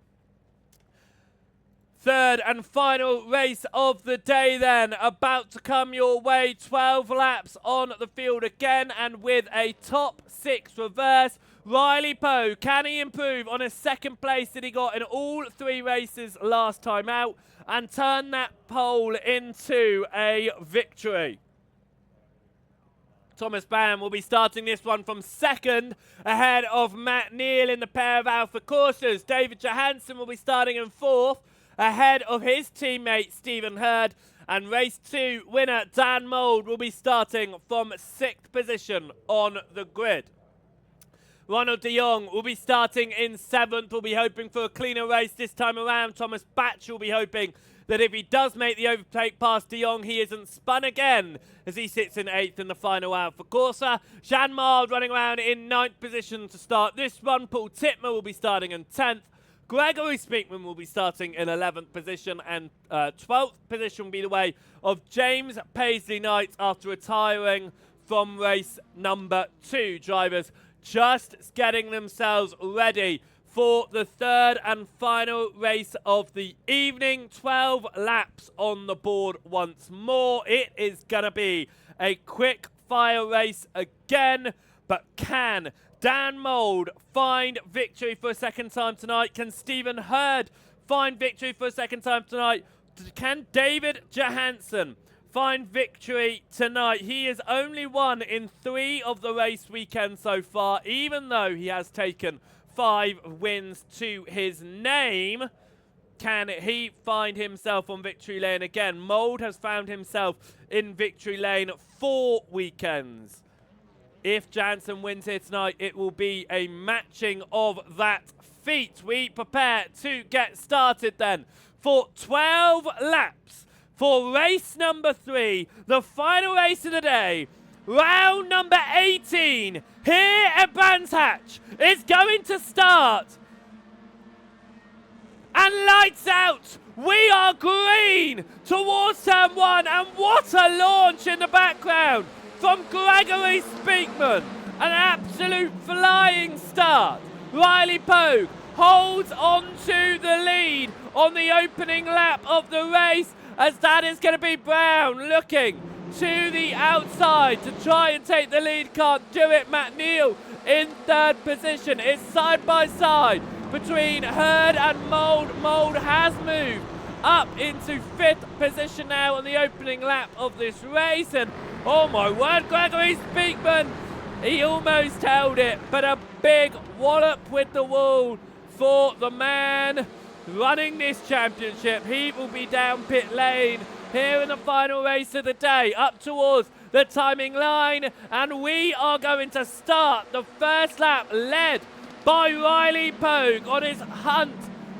3rd and final race of the day then, about to come your way. 12 laps on the field again, and with a top 6 reverse. Riley Pogue, can he improve on a 2nd place that he got in all 3 races last time out and turn that pole into a victory? Thomas Brown will be starting this one from 2nd ahead of Matt Neal in the pair of Alpha Corsas. David Johansson will be starting in 4th ahead of his teammate Stephen Hurd. And race 2 winner Dan Mould will be starting from 6th position on the grid. Ronald de Jong will be starting in 7th. We'll be hoping for a cleaner race this time around. Thomas Batch will be hoping that if he does make the overtake past de Jong, he isn't spun again as he sits in 8th in the final Alpha Corsa. Jean Mild running around in 9th position to start this one. Paul Titmer will be starting in 10th. Gregory Speakman will be starting in 11th position, and 12th position will be the way of James Paisley-Knight after retiring from race number 2. Drivers just getting themselves ready for the third and final race of the evening. 12 laps on the board once more. It is going to be a quick fire race again, but can Dan Mould find victory for a second time tonight? Can Stephen Hurd find victory for a second time tonight? Can David Johansson find victory tonight? He is only won in 3 of the race weekends so far, even though he has taken 5 wins to his name. Can he find himself on victory lane again? Mould has found himself in victory lane 4 weekends. If Johansson wins here tonight, it will be a matching of that feat. We prepare to get started then for 12 laps for race number 3, the final race of the day. Round number 18 here at Brands Hatch is going to start. And lights out. We are green towards turn 1. And what a launch in the background from Gregory Speakman. An absolute flying start. Riley Pogue holds on to the lead on the opening lap of the race, as that is going to be Brown looking to the outside to try and take the lead. Can't do it. Matt Neal in 3rd position. It's side by side between Hurd and Mould. Mould has moved up into 5th position now on the opening lap of this race. And oh my word, Gregory Speakman, he almost held it, but a big wallop with the wall for the man running this championship. He will be down pit lane here in the final race of the day, up towards the timing line, and we are going to start the first lap led by Riley Pogue on his hunt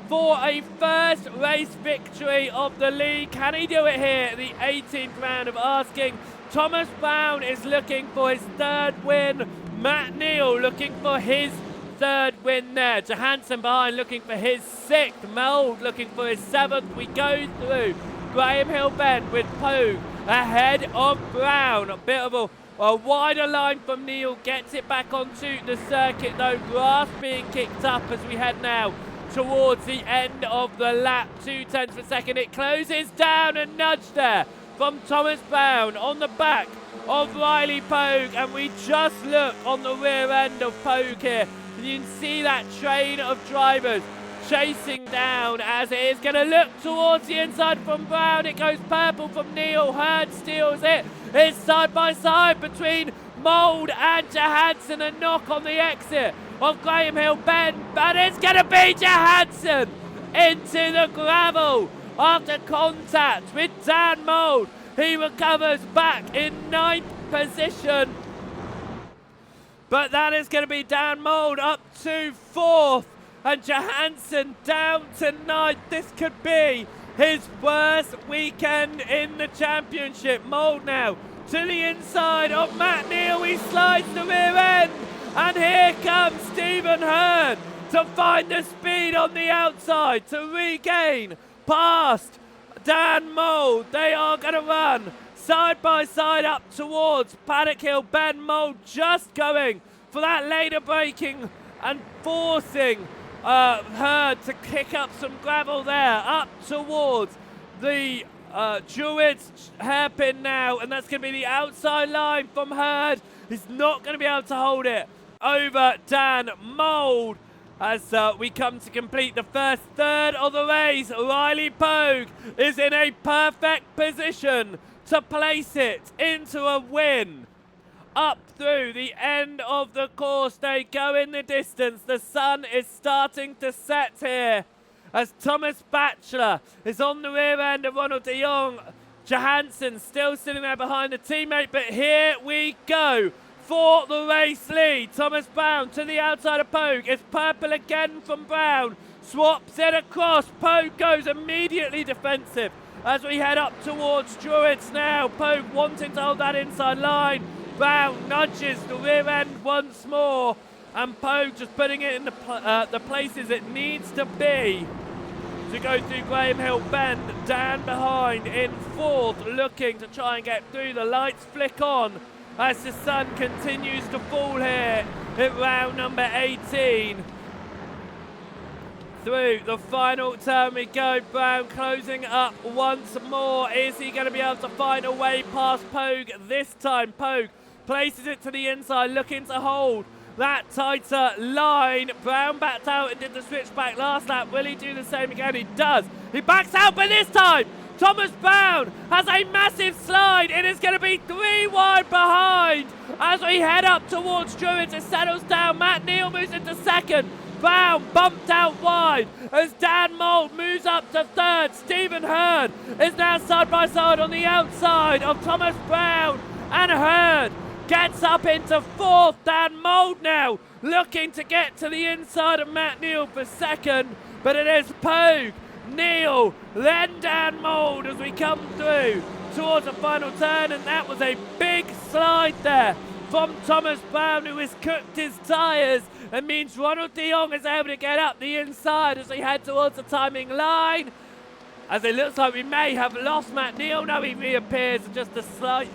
for a first race victory of the league. Can he do it here at the 18th round of asking? Thomas Brown is looking for his 3rd win. Matt Neal looking for his 3rd win there. Johansson behind looking for his 6th. Mould looking for his 7th. We go through Graham Hill Bend with Pogue ahead of Brown. A bit of a wider line from Neal. Gets it back onto the circuit though. Grass being kicked up as we head now towards the end of the lap. 0.2 per second. It closes down. A nudge there from Thomas Brown on the back of Riley Pogue, and we just look on the rear end of Pogue here. You can see that train of drivers chasing down as it is going to look towards the inside from Brown. It goes purple from Neal. Hurd steals it. It's side by side between Mould and Johansson. A knock on the exit of Graham Hill Bend, but it's going to be Johansson into the gravel after contact with Dan Mould. He recovers back in 9th position. But that is going to be Dan Mould up to 4th. And Johansson down to 9th. This could be his worst weekend in the championship. Mould now to the inside of Matt Neal. He slides the rear end. And here comes Stephen Hurd to find the speed on the outside to regain past Dan Mould. They are going to run side by side up towards Paddock Hill Bend. Mould just going for that later braking and forcing Hurd to kick up some gravel there up towards the Druids hairpin now, and that's going to be the outside line from Hurd. He's not going to be able to hold it over Dan Mould as we come to complete the first third of the race. Riley Pogue is in a perfect position to place it into a win. Up through the end of the course they go in the distance. The sun is starting to set here as Thomas Batchelor is on the rear end of Ronald de Jong. Johansson still sitting there behind the teammate, but here we go for the race lead. Thomas Brown to the outside of Pogue. It's purple again from Brown. Swaps it across. Pogue goes immediately defensive as we head up towards Druids now. Pogue wanting to hold that inside line. Brown nudges the rear end once more, and Pogue just putting it in the places it needs to be to go through Graham Hill Bend. Dan behind in 4th, looking to try and get through. The lights flick on as the sun continues to fall here at round number 18. Through the final turn we go. Brown closing up once more. Is he going to be able to find a way past Pogue this time? Pogue places it to the inside, looking to hold that tighter line. Brown backed out and did the switch back last lap. Will he do the same again? He does. He backs out, but this time Thomas Brown has a massive slide. It is going to be 3 wide behind as we head up towards Druids. It settles down. Matt Neal moves into second. Brown bumped out wide as Dan Mould moves up to third. Stephen Hurd is now side by side on the outside of Thomas Brown, and Hurd gets up into fourth. Dan Mould now looking to get to the inside of Matt Neal for second, but it is Pogue, Neal, then Dan Mould as we come through towards the final turn, and that was a big slide there from Thomas Brown, who has cooked his tyres, and means Ronald de Jong is able to get up the inside as we head towards the timing line. As it looks like we may have lost Matt Neal. No, he reappears, just a slight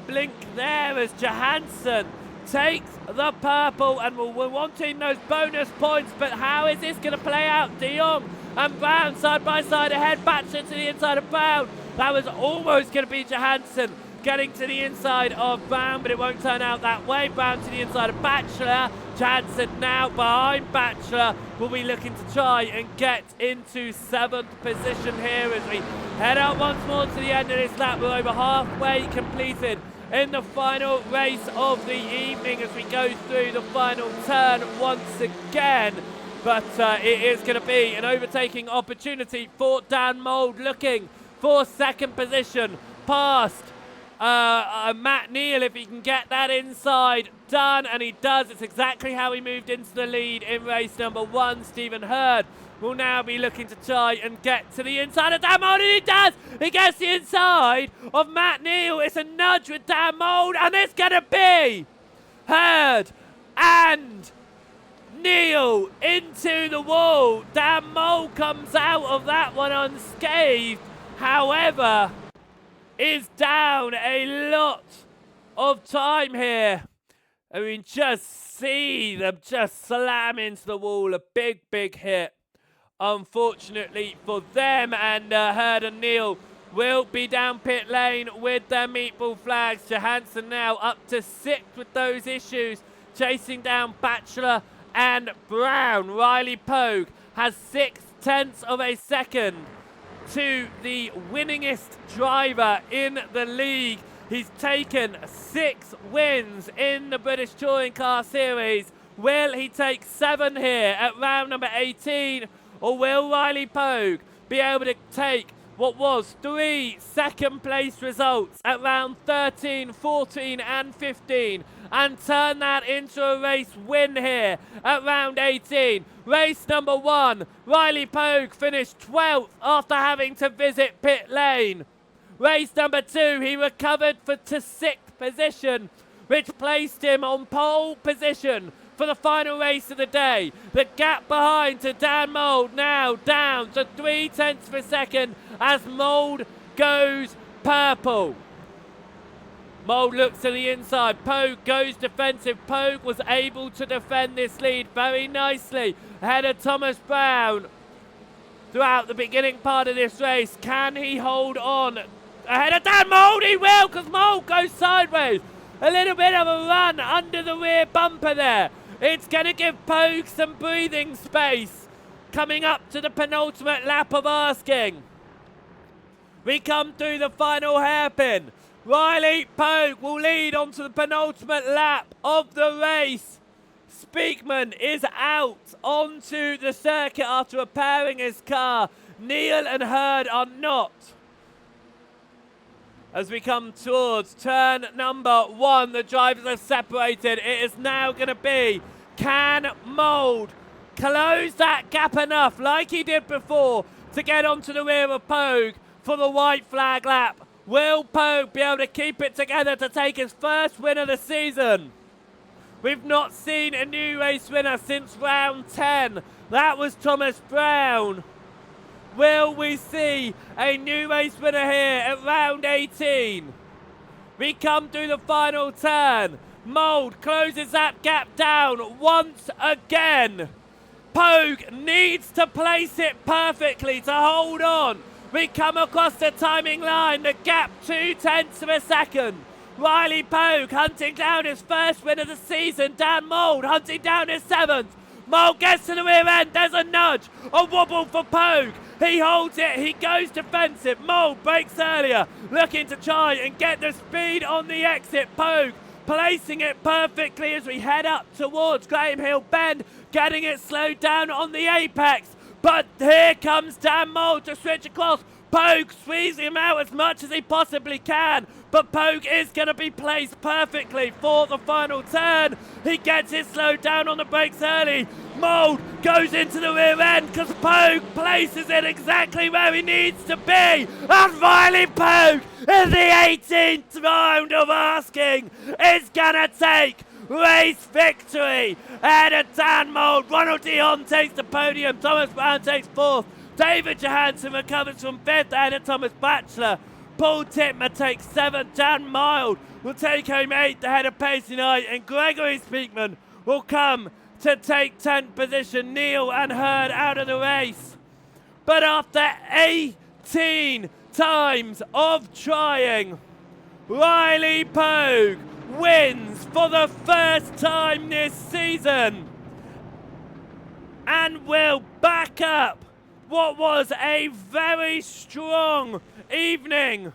blink there as Johansson takes the purple, and we're wanting those bonus points, but how is this going to play out? De Jong and Brown side by side ahead. Batchelor to the inside of Brown. That was almost going to be Johansson getting to the inside of Brown, but it won't turn out that way. Brown to the inside of Batchelor. Johansson now behind Batchelor will be looking to try and get into 7th position here as we head out once more to the end of this lap. We're over halfway completed in the final race of the evening as we go through the final turn once again. But it is going to be an overtaking opportunity for Dan Mould, looking for 2nd position past Matt Neal, if he can get that inside done, and he does. It's exactly how he moved into the lead in race number 1. Stephen Hurd will now be looking to try and get to the inside of Dan Mould, and he does! He gets the inside of Matt Neal. It's a nudge with Dan Mould, and it's going to be Hurd and Neal into the wall. Dan Mould comes out of that one unscathed. However, is down a lot of time here. I mean, just see them just slam into the wall. A big, big hit, unfortunately for them. And Hurd and Neal will be down pit lane with their meatball flags. Johansson now up to 6th with those issues, chasing down Batchelor and Brown. Riley Pogue has 6/10 of a second to the winningest driver in the league. He's taken 6 wins in the British Touring Car Series. Will he take 7 here at round number 18, or will Riley Pogue be able to take what was 3 second-place results at round 13, 14 and 15 and turn that into a race win here at round 18? Race number 1, Riley Pogue finished 12th after having to visit pit lane. Race number 2, he recovered to 6th position, which placed him on pole position for the final race of the day. The gap behind to Dan Mould now down to 0.3 of a second as Mould goes purple. Mould looks to the inside. Pogue goes defensive. Pogue was able to defend this lead very nicely ahead of Thomas Brown throughout the beginning part of this race. Can he hold on ahead of Dan Mould? He will, because Mould goes sideways. A little bit of a run under the rear bumper there. It's going to give Pogue some breathing space coming up to the penultimate lap of asking. We come through the final hairpin. Riley Pogue will lead onto the penultimate lap of the race. Speakman is out onto the circuit after repairing his car. Neal and Hurd are not. As we come towards turn number 1, the drivers are separated. It is now going to be, can Mould close that gap enough like he did before to get onto the rear of Pogue for the white flag lap? Will Pogue be able to keep it together to take his first win of the season? We've not seen a new race winner since round 10. That was Thomas Brown. Will we see a new race winner here at round 18? We come through the final turn. Mould closes that gap down once again. Pogue needs to place it perfectly to hold on. We come across the timing line, the gap 0.2 of a second. Riley Pogue hunting down his first win of the season. Dan Mould hunting down his 7th. Mould gets to the rear end, there's a nudge, a wobble for Pogue. He holds it, he goes defensive. Mould breaks earlier, looking to try and get the speed on the exit. Pogue placing it perfectly as we head up towards Graham Hill Bend, getting it slowed down on the apex. But here comes Dan Mould to switch across. Pogue squeezing him out as much as he possibly can, but Pogue is going to be placed perfectly for the final turn. He gets it slowed down on the brakes early. Mould goes into the rear end because Pogue places it exactly where he needs to be. And Riley Pogue in the 18th round of asking is going to take race victory. And a Dan Mould, Ronald Dion takes the podium, Thomas Brown takes 4th. David Johansson recovers from 5th, and Thomas Batchelor. Paul Titmer takes 7th. Dan Mould will take home 8th ahead of Pacey Knight, and Gregory Speakman will come to take 10th position. Neil and Hurd out of the race. But after 18 times of trying, Riley Pogue wins for the first time this season and will back up what was a very strong evening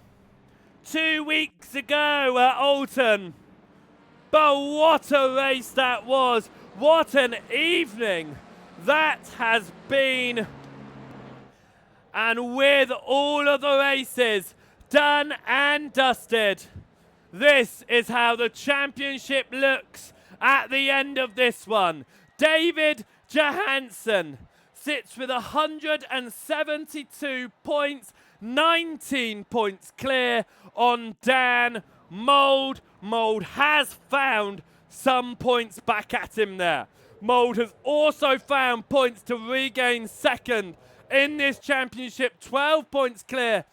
2 weeks ago at Alton. But what a race that was. What an evening that has been. And with all of the races done and dusted, this is how the championship looks at the end of this one. David Johansson sits with 172 points, 19 points clear on Dan Mould. Mould has found some points back at him there. Mould has also found points to regain second in this championship, 12 points clear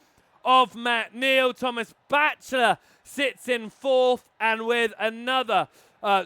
of Matt Neal. Thomas Batchelor sits in 4th, and with another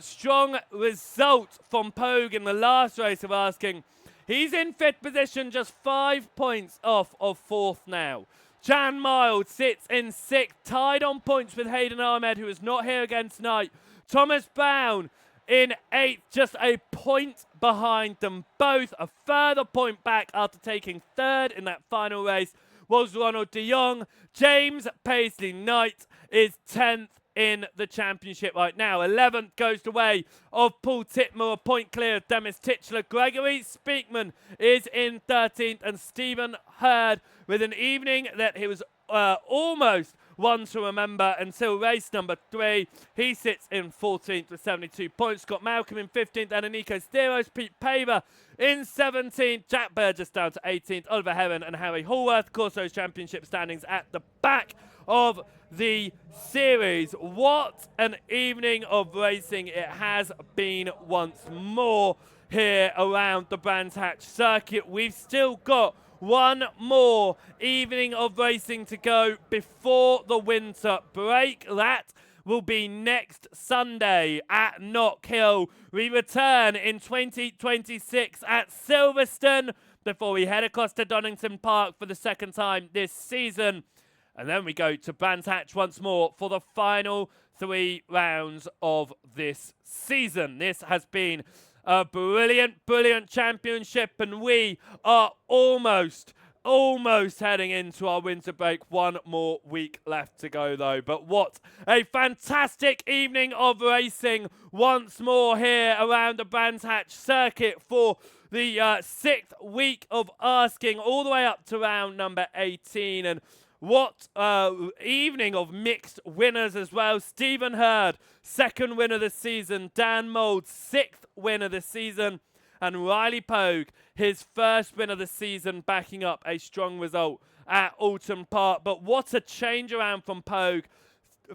strong result from Pogue in the last race of asking, he's in 5th position, just 5 points off of 4th now. Jan Mild sits in 6th, tied on points with Hayden Ahmed, who is not here again tonight. Thomas Brown in 8th, just a point behind them both. A further point back after taking 3rd in that final race was Ronald de Jong. James Paisley Knight is 10th in the championship right now. 11th goes the way of Paul Titmer, a point clear of Demis Titchler. Gregory Speakman is in 13th, and Stephen Hurd with an evening that he was almost one to remember until race number 3. He sits in 14th with 72 points. Scott Malcolm in 15th, and Nico Steros. Pete Paver in 17th. Jack Burgess down to 18th. Oliver Heron and Harry Hallworth. Of course, those championship standings at the back of the series. What an evening of racing it has been once more here around the Brands Hatch circuit. We've still got one more evening of racing to go before the winter break. That will be next Sunday at Knock Hill. We return in 2026 at Silverstone before we head across to Donington Park for the second time this season. And then we go to Brands Hatch once more for the final 3 rounds of this season. This has been a brilliant, brilliant championship, and we are almost heading into our winter break. One more week left to go, though. But what a fantastic evening of racing once more here around the Brands Hatch circuit for the 6th week of asking, all the way up to round number 18. And what evening of mixed winners as well. Stephen Hurd, 2nd win of the season. Dan Mould, 6th win of the season. And Riley Pogue, his 1st win of the season, backing up a strong result at Alton Park. But what a change around from Pogue.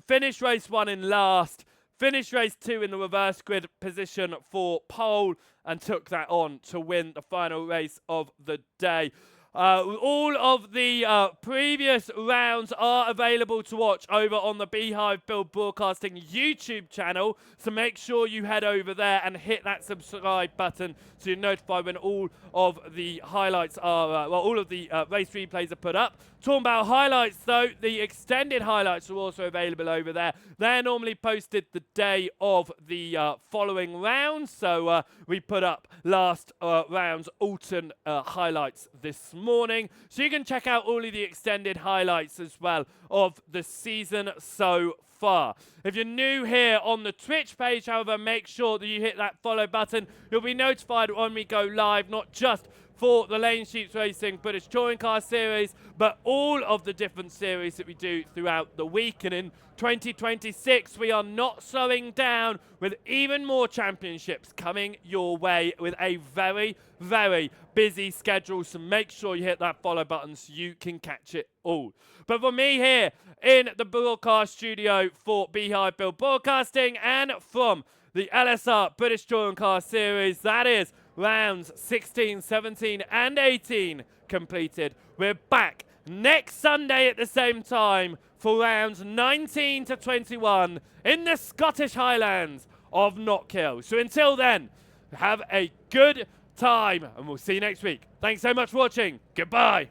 Finished race 1 in last. Finished race 2 in the reverse grid position for pole, and took that on to win the final race of the day. All of the previous rounds are available to watch over on the Beehive Build Broadcasting YouTube channel, so make sure you head over there and hit that subscribe button so you're notified when all of the highlights are, all of the race replays are put up. Talking about highlights though, the extended highlights are also available over there. They're normally posted the day of the following round, so we put up last round's Alton highlights this morning, so you can check out all of the extended highlights as well of the season so far. If you're new here on the Twitch page, however, make sure that you hit that follow button. You'll be notified when we go live, not just for the Lane Sheep Racing British Touring Car Series, but all of the different series that we do throughout the week. And in 2026, we are not slowing down, with even more championships coming your way with a very, very busy schedule. So make sure you hit that follow button so you can catch it all. But for me here in the broadcast studio for Beehive Build Broadcasting and from the LSR British Touring Car Series, that is rounds 16, 17 and 18 completed. We're back next Sunday at the same time for rounds 19 to 21 in the Scottish Highlands of Knockhill. So until then, have a good time and we'll see you next week. Thanks so much for watching. Goodbye.